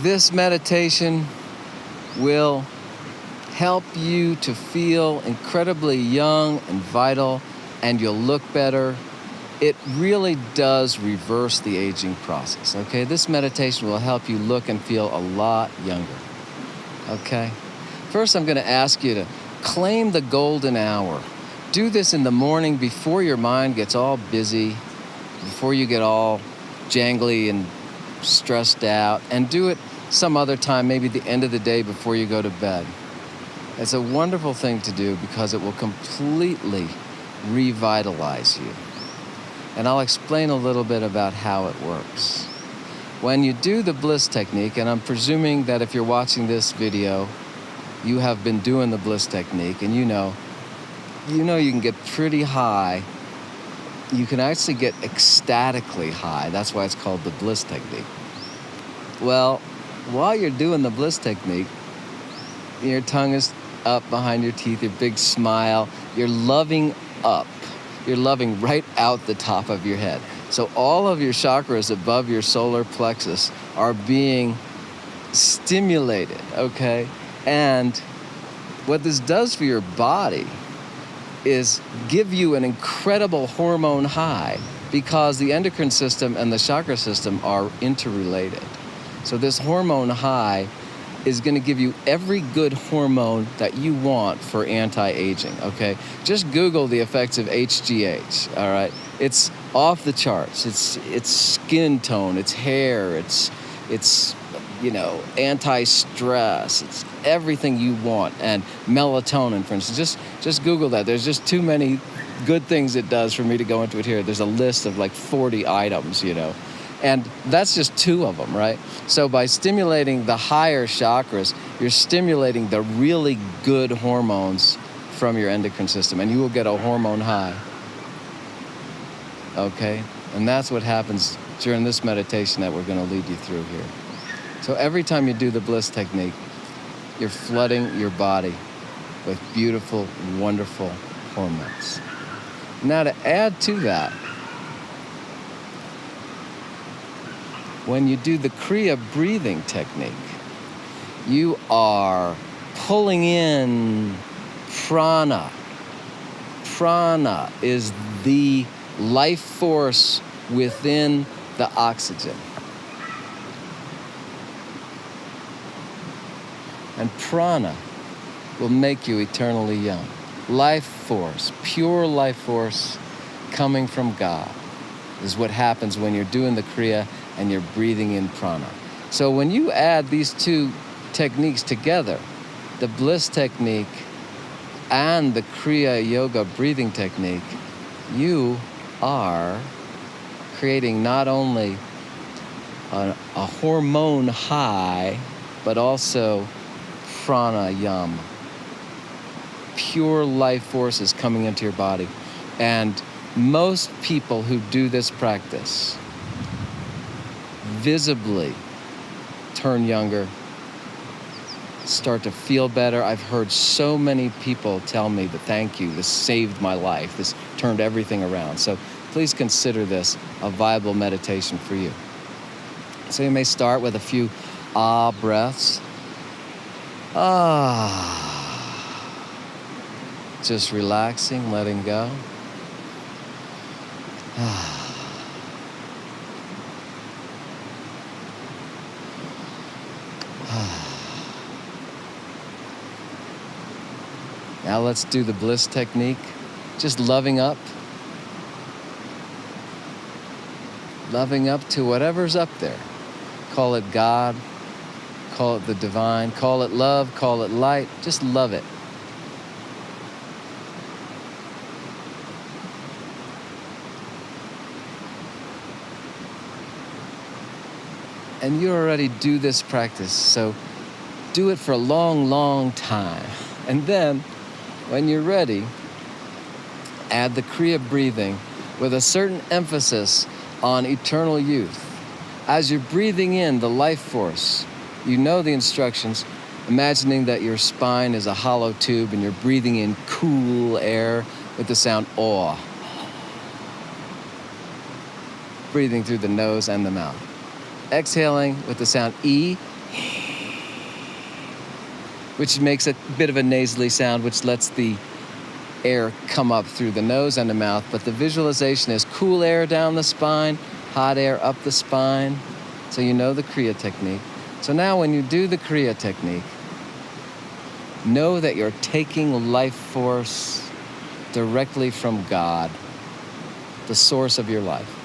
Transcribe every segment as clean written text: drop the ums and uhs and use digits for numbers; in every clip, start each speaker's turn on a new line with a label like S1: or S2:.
S1: This meditation will help you to feel incredibly young and vital, and you'll look better. It really does reverse the aging process, okay? This meditation will help you look and feel a lot younger, okay? First, I'm gonna ask you to claim the golden hour. Do this in the morning before your mind gets all busy, before you get all jangly and stressed out, and do it some other time, maybe the end of the day before you go to bed. It's a wonderful thing to do because it will completely revitalize you. And I'll explain a little bit about how it works. When you do the Bliss Technique, and I'm presuming that if you're watching this video, you have been doing the Bliss Technique, and you know you can get pretty high. You can actually get ecstatically high. That's why it's called the Bliss Technique. Well, while you're doing the Bliss Technique, your tongue is up behind your teeth, your big smile, you're loving up. You're loving right out the top of your head. So all of your chakras above your solar plexus are being stimulated, okay? And what this does for your body is give you an incredible hormone high because the endocrine system and the chakra system are interrelated. So this hormone high is going to give you every good hormone that you want for anti-aging, okay? Just Google the effects of HGH, all right? It's off the charts. It's skin tone, it's hair, it's anti-stress, it's everything you want. And melatonin, for instance, just Google that. There's just too many good things it does for me to go into it here. There's a list of like 40 items, And that's just 2 of them, right? So by stimulating the higher chakras, you're stimulating the really good hormones from your endocrine system, and you will get a hormone high, okay? And that's what happens during this meditation that we're gonna lead you through here. So every time you do the Bliss Technique, you're flooding your body with beautiful, wonderful hormones. Now to add to that, when you do the Kriya Breathing technique, you are pulling in prana. Prana is the life force within the oxygen. And prana will make you eternally young. Life force, pure life force coming from God is what happens when you're doing the Kriya and you're breathing in prana. So when you add these 2 techniques together, the Bliss Technique and the Kriya Yoga breathing technique, you are creating not only a hormone high, but also pranayama. Pure life forces coming into your body. And most people who do this practice visibly turn younger, start to feel better. I've heard so many people tell me that thank you, this saved my life, this turned everything around. So please consider this a viable meditation for you. So you may start with a few ah breaths. Ah. Just relaxing, letting go. Ah. Now let's do the Bliss Technique. Just loving up. Loving up to whatever's up there. Call it God, call it the divine, call it love, call it light. Just love it. And you already do this practice, so do it for a long, long time. And then, when you're ready, add the Kriya breathing with a certain emphasis on eternal youth. As you're breathing in the life force, you know the instructions, imagining that your spine is a hollow tube and you're breathing in cool air with the sound aw. Breathing through the nose and the mouth. Exhaling with the sound E. which makes a bit of a nasally sound, which lets the air come up through the nose and the mouth. But the visualization is cool air down the spine, hot air up the spine. So you know the Kriya technique. So now when you do the Kriya technique, know that you're taking life force directly from God, the source of your life.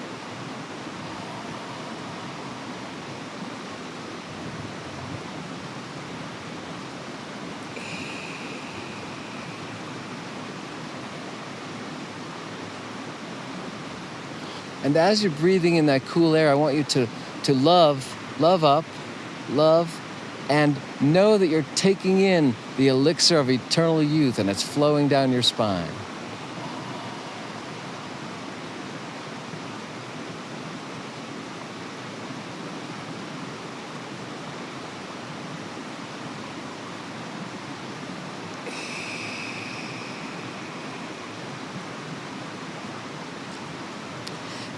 S1: And as you're breathing in that cool air, I want you to love up, love, and know that you're taking in the elixir of eternal youth and it's flowing down your spine.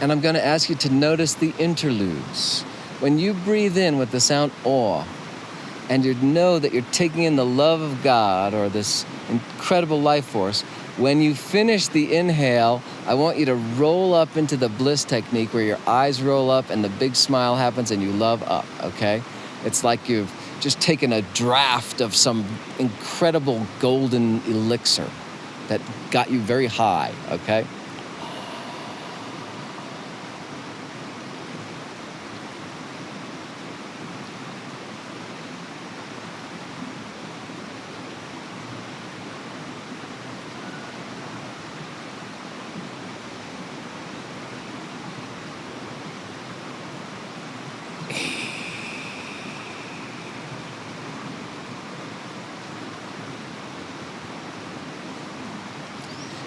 S1: And I'm going to ask you to notice the interludes. When you breathe in with the sound awe, and you know that you're taking in the love of God or this incredible life force, when you finish the inhale, I want you to roll up into the Bliss technique where your eyes roll up and the big smile happens and you love up, okay? It's like you've just taken a draft of some incredible golden elixir that got you very high, okay?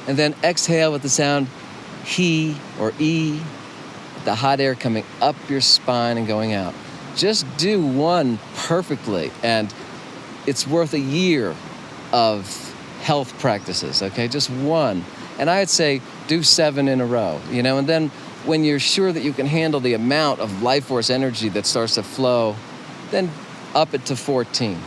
S1: And then exhale with the sound he or e, the hot air coming up your spine and going out. Just do one perfectly, and it's worth a year of health practices, okay? Just one. And I'd say do 7 in a row, and then when you're sure that you can handle the amount of life force energy that starts to flow, then up it to 14.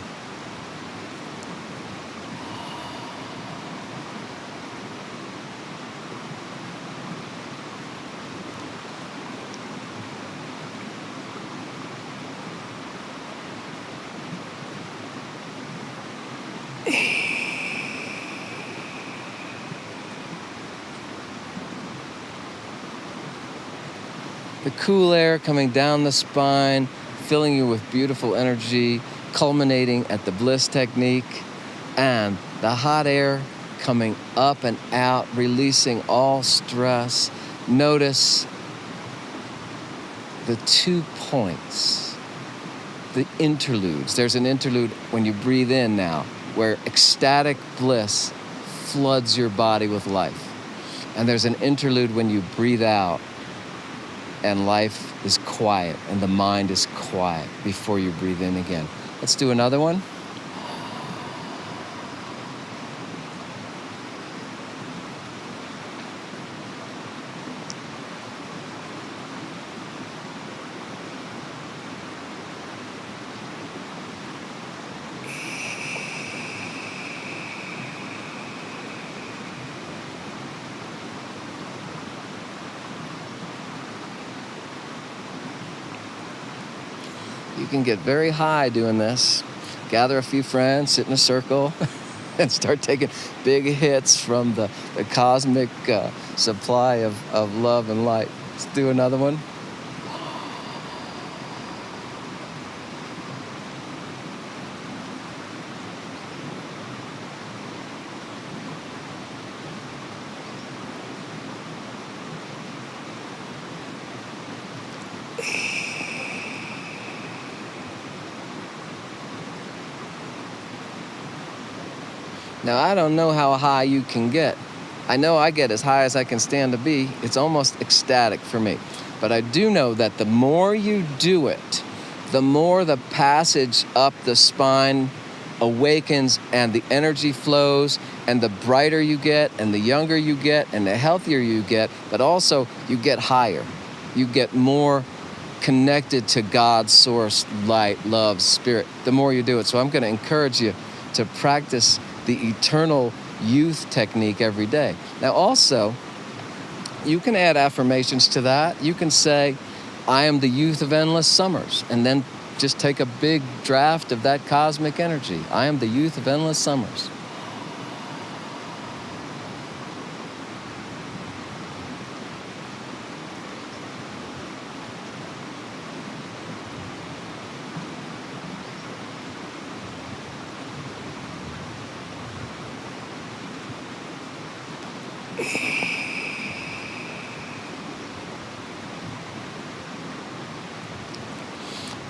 S1: The cool air coming down the spine, filling you with beautiful energy, culminating at the Bliss technique, and the hot air coming up and out, releasing all stress. Notice the 2 points, the interludes. There's an interlude when you breathe in now, where ecstatic bliss floods your body with life. And there's an interlude when you breathe out, and life is quiet, and the mind is quiet before you breathe in again. Let's do another one. You can get very high doing this. Gather a few friends, sit in a circle, and start taking big hits from the cosmic supply of love and light. Let's do another one. Now, I don't know how high you can get. I know I get as high as I can stand to be. It's almost ecstatic for me. But I do know that the more you do it, the more the passage up the spine awakens and the energy flows, and the brighter you get, and the younger you get, and the healthier you get, but also you get higher. You get more connected to God's source, light, love, spirit, the more you do it. So I'm going to encourage you to practice the eternal youth technique every day. Now also, you can add affirmations to that. You can say, I am the youth of endless summers, and then just take a big draft of that cosmic energy. I am the youth of endless summers.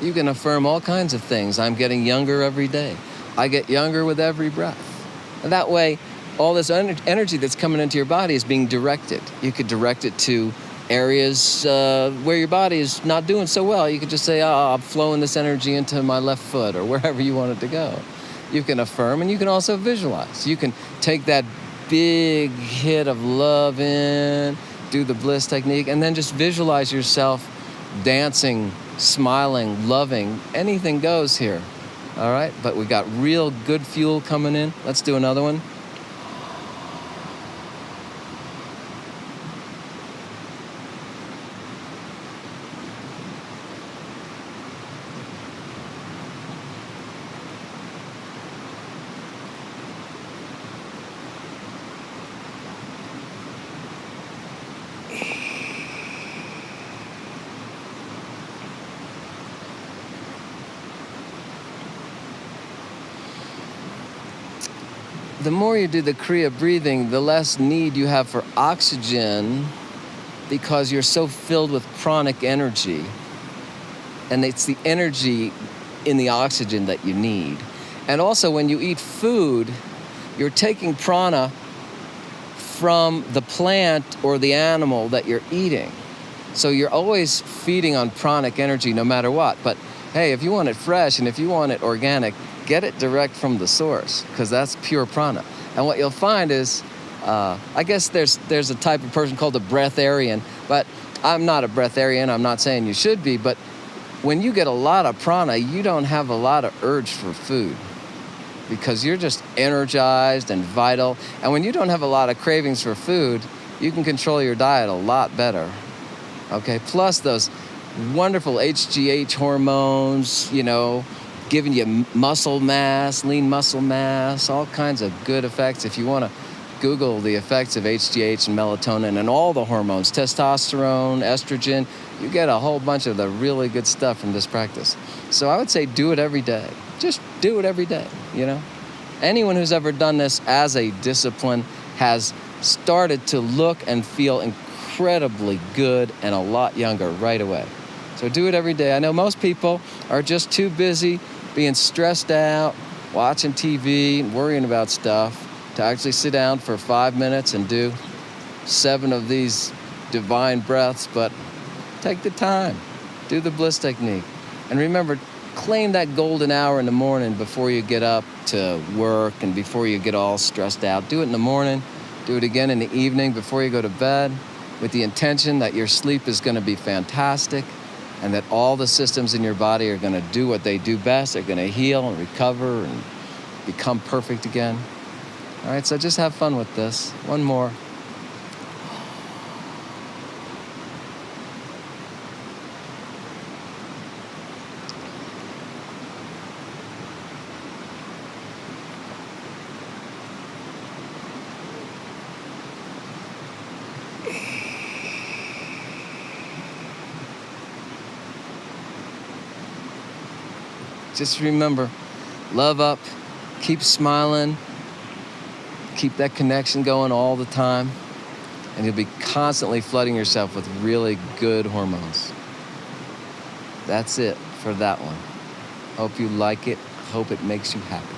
S1: You can affirm all kinds of things. I'm getting younger every day. I get younger with every breath. And that way, all this energy that's coming into your body is being directed. You could direct it to areas where your body is not doing so well. You could just say, I'm flowing this energy into my left foot, or wherever you want it to go. You can affirm, and you can also visualize. You can take that big hit of love in, do the Bliss Technique, and then just visualize yourself dancing, smiling, loving. Anything goes here. All right, but we got real good fuel coming in. Let's do another one. The more you do the Kriya breathing, the less need you have for oxygen, because you're so filled with pranic energy. And it's the energy in the oxygen that you need. And also, when you eat food, you're taking prana from the plant or the animal that you're eating. So you're always feeding on pranic energy no matter what. But hey, if you want it fresh and if you want it organic, get it direct from the source, because that's pure prana. And what you'll find is, I guess there's a type of person called a breatharian, but I'm not a breatharian. I'm not saying you should be, but when you get a lot of prana, you don't have a lot of urge for food, because you're just energized and vital. And when you don't have a lot of cravings for food, you can control your diet a lot better. Okay, plus those wonderful HGH hormones, giving you muscle mass, lean muscle mass, all kinds of good effects. If you want to Google the effects of HGH and melatonin and all the hormones, testosterone, estrogen, you get a whole bunch of the really good stuff from this practice. So I would say do it every day. Just do it every day, Anyone who's ever done this as a discipline has started to look and feel incredibly good and a lot younger right away. So do it every day. I know most people are just too busy being stressed out, watching TV, worrying about stuff, to actually sit down for 5 minutes and do 7 of these divine breaths. But take the time, do the Bliss Technique. And remember, claim that golden hour in the morning before you get up to work and before you get all stressed out. Do it in the morning, do it again in the evening before you go to bed, with the intention that your sleep is going to be fantastic, and that all the systems in your body are going to do what they do best. They're going to heal and recover and become perfect again. All right, so just have fun with this. One more. Just remember, love up, keep smiling, keep that connection going all the time, and you'll be constantly flooding yourself with really good hormones. That's it for that one. Hope you like it. Hope it makes you happy.